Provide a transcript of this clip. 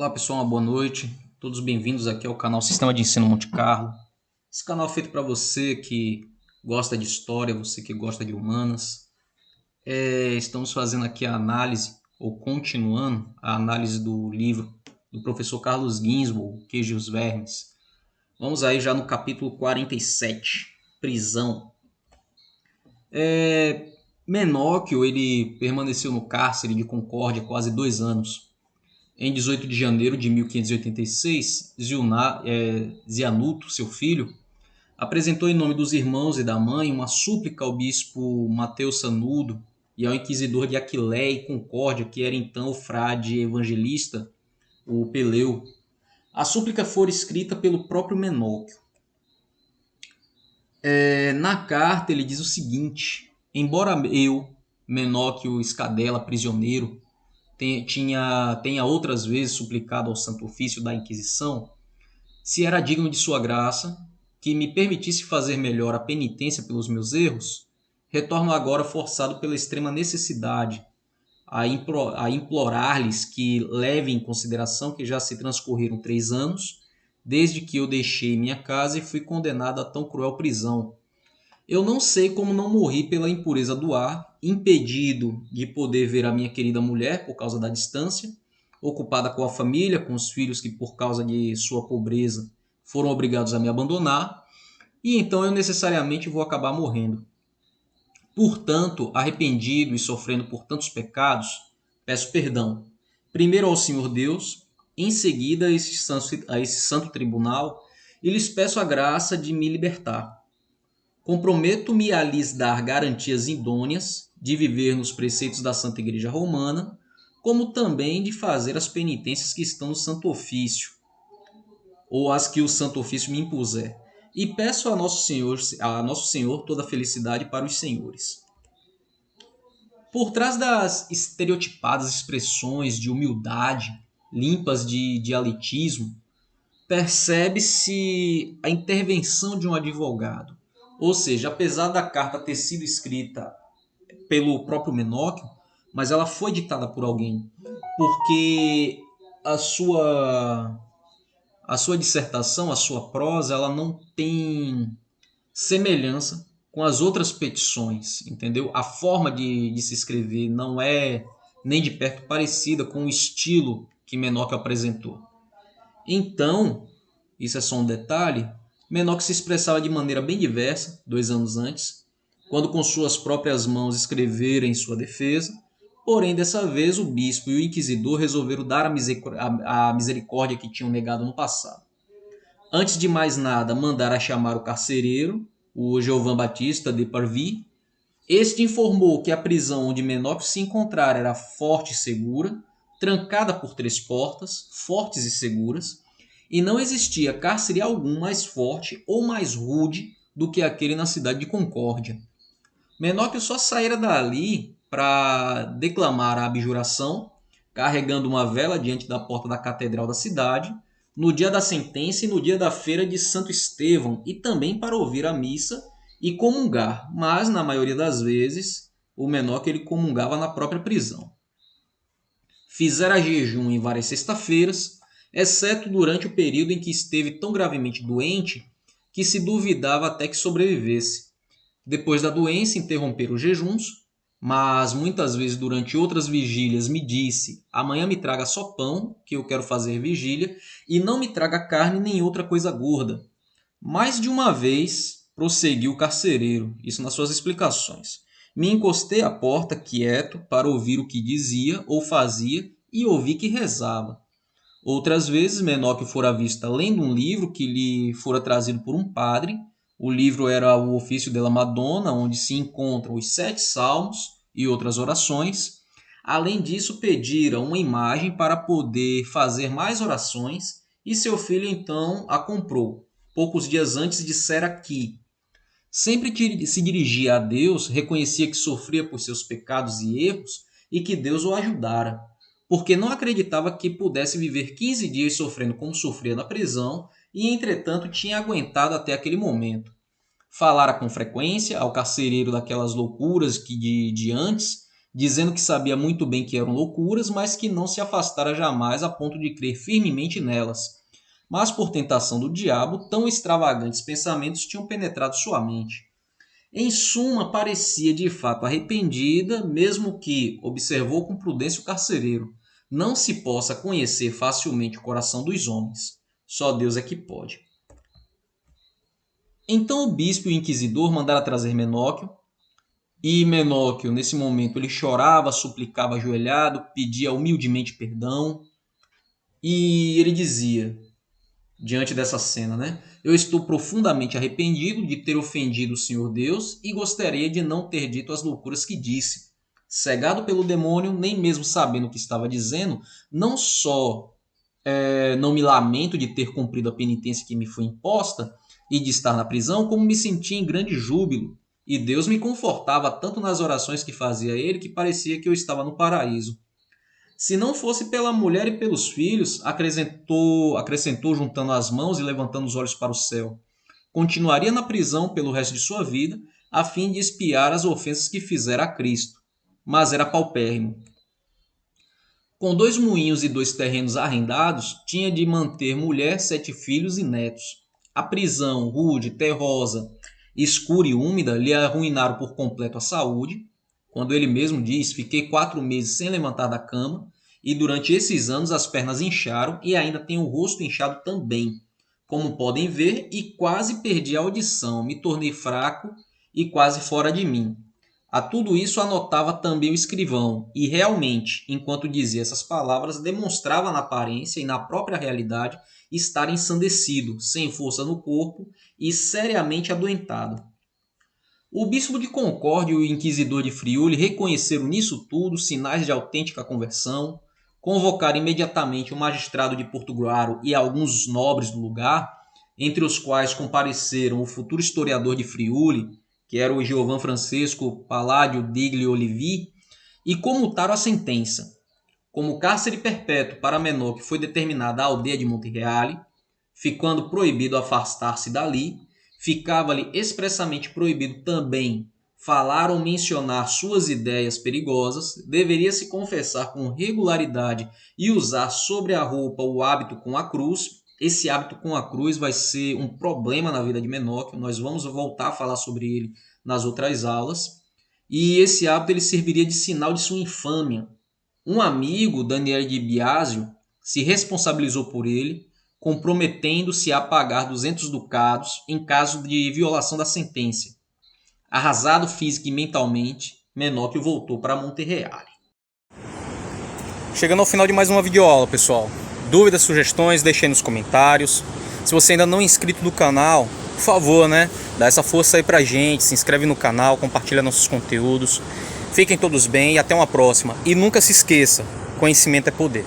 Olá pessoal, uma boa noite. Todos bem-vindos aqui ao canal Sistema de Ensino Monte Carlo. Esse canal é feito para você que gosta de história, você que gosta de humanas. Estamos fazendo aqui a análise, ou continuando a análise do livro do professor Carlos Ginzburg, O Queijo e os Vermes. Vamos aí já no capítulo 47, Prisão. Menóquio, ele permaneceu no cárcere de Concórdia quase 2 anos. Em 18 de janeiro de 1586, Zianuto, seu filho, apresentou em nome dos irmãos e da mãe uma súplica ao bispo Mateus Sanudo e ao inquisidor de Aquileia e Concórdia, que era então o frade evangelista, o Peleu. A súplica fora escrita pelo próprio Menóquio. Na carta ele diz o seguinte: embora eu, Menóquio Escadela, prisioneiro, tenha outras vezes suplicado ao Santo Ofício da Inquisição, se era digno de sua graça, que me permitisse fazer melhor a penitência pelos meus erros, retorno agora forçado pela extrema necessidade a implorar-lhes que levem em consideração que já se transcorreram 3 anos desde que eu deixei minha casa e fui condenado a tão cruel prisão. Eu não sei como não morri pela impureza do ar, impedido de poder ver a minha querida mulher por causa da distância, ocupada com a família, com os filhos que por causa de sua pobreza foram obrigados a me abandonar, e então eu necessariamente vou acabar morrendo. Portanto, arrependido e sofrendo por tantos pecados, peço perdão, primeiro ao Senhor Deus, em seguida a esse santo tribunal, e lhes peço a graça de me libertar. Comprometo-me a lhes dar garantias idôneas de viver nos preceitos da Santa Igreja Romana, como também de fazer as penitências que estão no Santo Ofício, ou as que o Santo Ofício me impuser. E peço a Nosso Senhor toda a felicidade para os senhores. Por trás das estereotipadas expressões de humildade, limpas de dialetismo, percebe-se a intervenção de um advogado. Ou seja, apesar da carta ter sido escrita pelo próprio Menóquio, mas ela foi ditada por alguém, porque a sua dissertação, a sua prosa, ela não tem semelhança com as outras petições, entendeu? A forma de se escrever não é nem de perto parecida com o estilo que Menóquio apresentou. Então, isso é só um detalhe, Menóquio se expressava de maneira bem diversa 2 anos antes, quando com suas próprias mãos escrevera em sua defesa, porém dessa vez o bispo e o inquisidor resolveram dar a misericórdia que tinham negado no passado. Antes de mais nada, mandaram chamar o carcereiro, o Jeovin Batista de Parvis. Este informou que a prisão onde Menóquio se encontrara era forte e segura, trancada por 3 portas, fortes e seguras, e não existia cárcere algum mais forte ou mais rude do que aquele na cidade de Concórdia. Menóquio só saíra dali para declamar a abjuração, carregando uma vela diante da porta da catedral da cidade, no dia da sentença e no dia da feira de Santo Estevão, e também para ouvir a missa e comungar, mas na maioria das vezes o Menóquio ele comungava na própria prisão. Fizera jejum em várias sexta-feiras, exceto durante o período em que esteve tão gravemente doente que se duvidava até que sobrevivesse. Depois da doença, interromperam os jejuns, mas muitas vezes durante outras vigílias me disse: amanhã me traga só pão, que eu quero fazer vigília, e não me traga carne nem outra coisa gorda. Mais de uma vez, prosseguiu o carcereiro, isso nas suas explicações. Me encostei à porta, quieto, para ouvir o que dizia ou fazia, e ouvi que rezava. Outras vezes, Menóquio fora à vista lendo um livro que lhe fora trazido por um padre. O livro era o Ofício della Madonna, onde se encontram os 7 salmos e outras orações. Além disso, pedira uma imagem para poder fazer mais orações, e seu filho então a comprou. Poucos dias antes dissera que, sempre que se dirigia a Deus, reconhecia que sofria por seus pecados e erros e que Deus o ajudara, porque não acreditava que pudesse viver 15 dias sofrendo como sofria na prisão e, entretanto, tinha aguentado até aquele momento. Falara com frequência ao carcereiro daquelas loucuras que de antes, dizendo que sabia muito bem que eram loucuras, mas que não se afastara jamais a ponto de crer firmemente nelas. Mas por tentação do diabo, tão extravagantes pensamentos tinham penetrado sua mente. Em suma, parecia de fato arrependida, mesmo que, observou com prudência o carcereiro, não se possa conhecer facilmente o coração dos homens. Só Deus é que pode. Então o bispo e o inquisidor mandaram trazer Menóquio, e Menóquio, nesse momento, ele chorava, suplicava ajoelhado, pedia humildemente perdão, e ele dizia, diante dessa cena, né? Eu estou profundamente arrependido de ter ofendido o Senhor Deus e gostaria de não ter dito as loucuras que disse. Cegado pelo demônio, nem mesmo sabendo o que estava dizendo, não só não me lamento de ter cumprido a penitência que me foi imposta e de estar na prisão, como me senti em grande júbilo. E Deus me confortava tanto nas orações que fazia a ele que parecia que eu estava no paraíso. Se não fosse pela mulher e pelos filhos, acrescentou juntando as mãos e levantando os olhos para o céu. Continuaria na prisão pelo resto de sua vida, a fim de expiar as ofensas que fizera a Cristo. Mas era paupérrimo. Com 2 moinhos e 2 terrenos arrendados, tinha de manter mulher, 7 filhos e netos. A prisão, rude, terrosa, escura e úmida, lhe arruinaram por completo a saúde. Quando ele mesmo diz, fiquei 4 meses sem levantar da cama, e durante esses anos as pernas incharam e ainda tenho o rosto inchado também. Como podem ver, e quase perdi a audição, me tornei fraco e quase fora de mim. A tudo isso anotava também o escrivão, e realmente, enquanto dizia essas palavras, demonstrava na aparência e na própria realidade estar ensandecido, sem força no corpo e seriamente adoentado. O bispo de Concórdia e o inquisidor de Friuli reconheceram nisso tudo sinais de autêntica conversão, convocaram imediatamente o magistrado de Portuguaro e alguns nobres do lugar, entre os quais compareceram o futuro historiador de Friuli, que era o Giovan Francesco Palladio degli Olivi, e comutaram a sentença. Como cárcere perpétuo para menor que foi determinada a aldeia de Montereale, ficando proibido afastar-se dali, ficava-lhe expressamente proibido também falar ou mencionar suas ideias perigosas, deveria se confessar com regularidade e usar sobre a roupa o hábito com a cruz. Esse hábito com a cruz vai ser um problema na vida de Menóquio, nós vamos voltar a falar sobre ele nas outras aulas. E esse hábito ele serviria de sinal de sua infâmia. Um amigo, Daniel de Biasio, se responsabilizou por ele, comprometendo-se a pagar 200 ducados em caso de violação da sentença. Arrasado física e mentalmente, Menóquio voltou para Montereale. Chegando ao final de mais uma videoaula, pessoal. Dúvidas, sugestões, deixem nos comentários. Se você ainda não é inscrito no canal, por favor, dá essa força aí pra gente, se inscreve no canal, compartilha nossos conteúdos. Fiquem todos bem e até uma próxima. E nunca se esqueça, conhecimento é poder.